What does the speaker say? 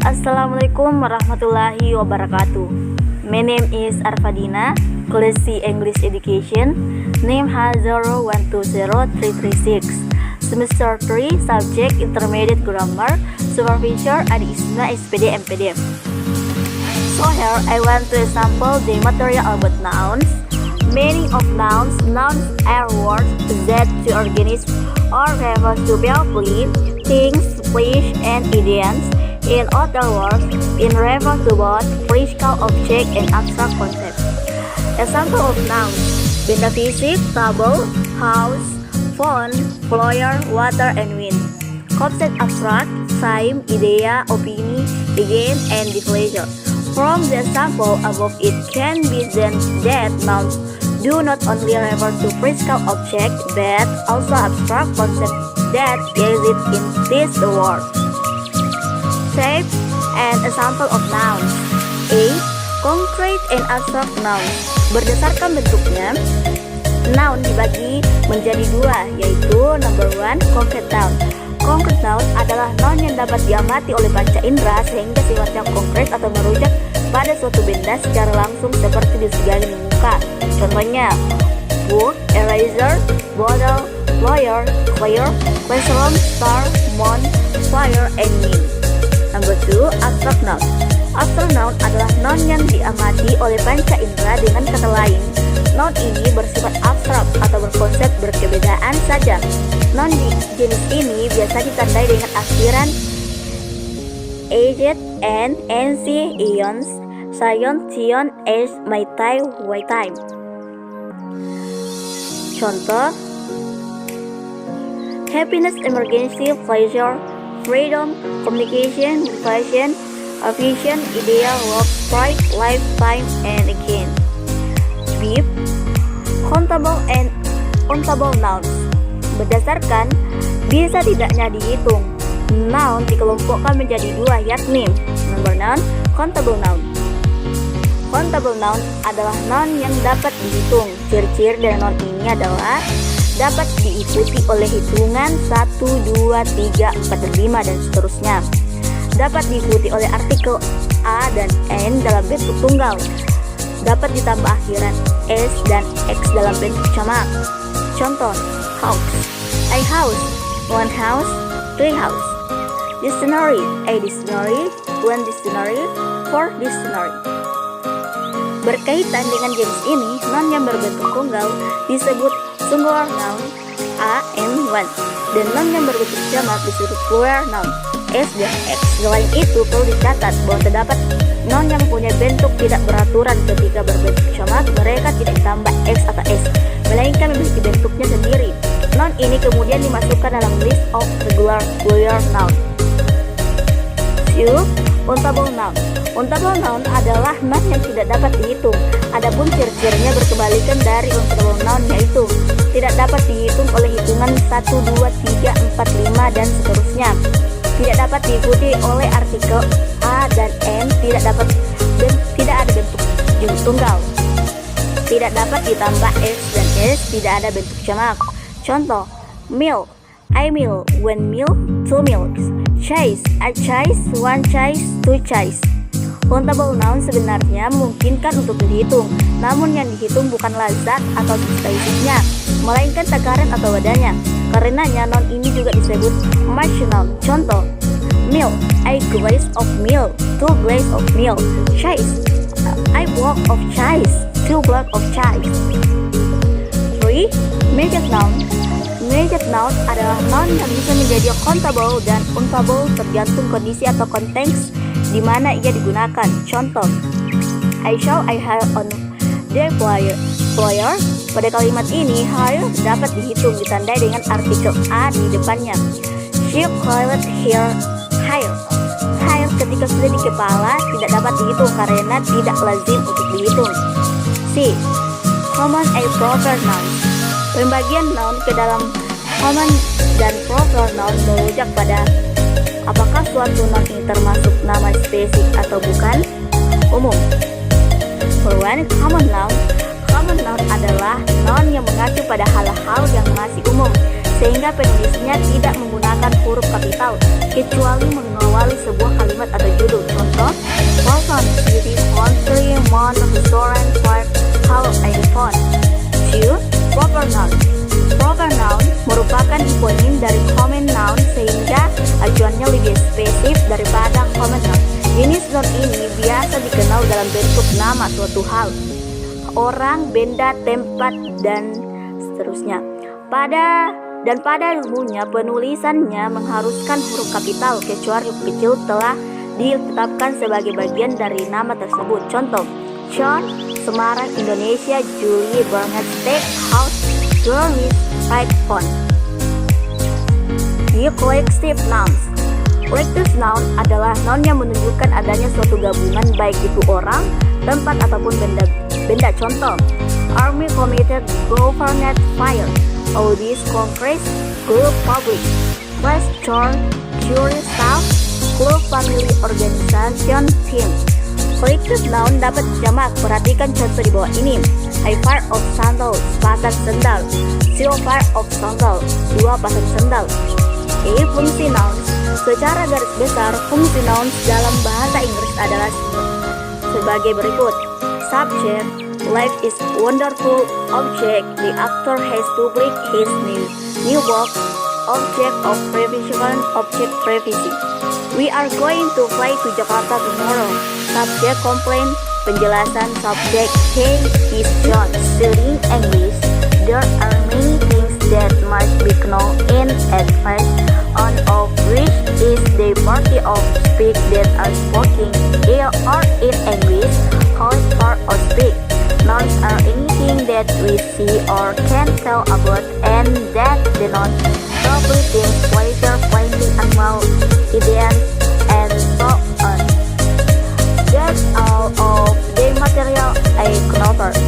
Assalamualaikum warahmatullahi wabarakatuh. My name is Arfadina, Class C English Education, name H01203336, Semester 3, Subject Intermediate Grammar, Supervisor Adi Isma SPD MPD. So here I want to sample the material about nouns. Meaning of nouns. Nouns are words that to organisms or refer to people, things, place, and idioms. In other words, in refer to both physical object and abstract concept. Example of nouns: benda fisik, table, house, phone, flower, water, and wind. Concept abstract: time, idea, opinion, again, and the pleasure. From the example above, it can be seen that nouns do not only refer to physical object but also abstract concept that exist in this world. Shape and example of nouns. A. Concrete and abstract nouns. Berdasarkan bentuknya, noun dibagi menjadi dua, yaitu number 1, concrete noun. Concrete noun adalah noun yang dapat diamati oleh panca indera sehingga sifatnya konkret atau merujuk pada suatu benda secara langsung seperti di sekeliling muka. Contohnya, book, eraser, bottle, flower, clear, classroom, star, moon, fire, and wind. Number 2, abstract noun. Abstract noun adalah noun yang diamati oleh panca indera. Dengan kata lain, noun ini bersifat abstrak atau berkonsep berbedaan saja. Noun di jenis ini biasa ditandai dengan akhiran AZ, N, NC, ions, sion, tion, s, my time, y time. Contoh: happiness, emergency, pleasure, freedom, communication, motivation, vision, idea, love, pride, lifetime, and again. B. Countable and uncountable nouns. Berdasarkan bisa tidaknya dihitung, noun dikelompokkan menjadi dua, yakni number noun, countable noun. Countable noun adalah noun yang dapat dihitung. Ciri-ciri dari noun ini adalah dapat diikuti oleh hitungan 1, 2, 3, 4, dan 5 dan seterusnya. Dapat diikuti oleh artikel a dan n dalam bentuk tunggal. Dapat ditambah akhiran s dan x dalam bentuk jamak. Contoh: house, a house, one house, three house. Dictionary, a dictionary, one dictionary, four dictionary. Berkaitan dengan jenis ini, noun yang berbentuk tunggal disebut singular noun a and one, dan noun yang berbentuk jamak disebut plural noun s dan x. Selain itu, perlu dicatat bahwa terdapat noun yang mempunyai bentuk tidak beraturan. Ketika berbentuk jamak, mereka tidak ditambah x atau s, melainkan memiliki bentuknya sendiri. Noun ini kemudian dimasukkan dalam list of regular plural noun. Untable noun. Untable noun adalah noun yang tidak dapat dihitung. Adapun ciri-cirinya berkebalikan dari untable noun, yaitu tidak dapat dihitung oleh hitungan 1, 2, 3, 4, 5, dan seterusnya. Tidak dapat diikuti oleh artikel a dan n. Tidak ada bentuk tunggal. Tidak dapat ditambah x dan s. Tidak ada bentuk jamak. Contoh: milk, I milk, one milk, two milks. Chase, a chase, one chase, two chase. Countable noun sebenarnya memungkinkan untuk dihitung, namun yang dihitung bukanlah zat atau substansinya, melainkan takaran atau wadannya. Karenanya noun ini juga disebut marginal noun. Contoh: milk, a glass of milk, two glass of milk. Chase, a block of chase, two block of chase. 3. Major noun. Major noun adalah noun yang bisa menjadi countable dan uncountable tergantung kondisi atau konteks di mana ia digunakan. Contoh: I saw a hair on their flyer. Pada kalimat ini, hair dapat dihitung ditandai dengan artikel a di depannya. She colored her hair. Hair ketika sudah di kepala tidak dapat dihitung karena tidak lazim untuk dihitung. C. Common and proper noun. Pembagian noun ke dalam common dan proper noun merujuk pada apakah suatu noun ini termasuk nama spesifik atau bukan. Umum. For one, common noun. Common noun adalah noun yang mengacu pada hal-hal yang masih umum, sehingga penulisnya tidak menggunakan huruf kapital kecuali mengawali sebuah kalimat atau judul. Contoh, person, city, country, month, restaurant, park, how, iPhone. 2. Proper noun. Proper noun merupakan hiponim dari common noun sehingga acuannya lebih spesifik daripada common noun. Jenis noun ini biasa dikenal dalam bentuk nama suatu hal, orang, benda, tempat, dan seterusnya. Pada ilmunya penulisannya mengharuskan huruf kapital kecuali huruf kecil telah ditetapkan sebagai bagian dari nama tersebut. Contoh, John, Semarang, Indonesia, Julie, Burnett, Steakhouse, Journalist, iPhone. Collective nouns. Collective noun adalah noun yang menunjukkan adanya suatu gabungan baik itu orang, tempat ataupun benda. Contoh, Army, Committed, Government, Fire. Audis, Congress, Group, Public. Class, Church, Jury, Staff, Club, Family, Organization, Team. Collective noun dapat dijamak. Perhatikan contoh di bawah ini. A pair of sandals, sepasang sendal. 0 pair of sandals, 2 pasang sendal. Fungsi nouns. Secara garis besar, fungsi nouns dalam bahasa Inggris adalah sebagai berikut. Subject, life is wonderful. Object, the actor has published his new book. Object of prevision, object privacy. We are going to fly to Jakarta tomorrow. Subject, complaint, penjelasan. Subject, hey, is John studying English? There are many things that must be known in advance, one of which is the party of speak that are spoken here or in English, house or speak. Nouns are anything that we see or can tell about and that denote probably things, pleasure, finding, animal, ideas, and so on. That's all of the material I covered.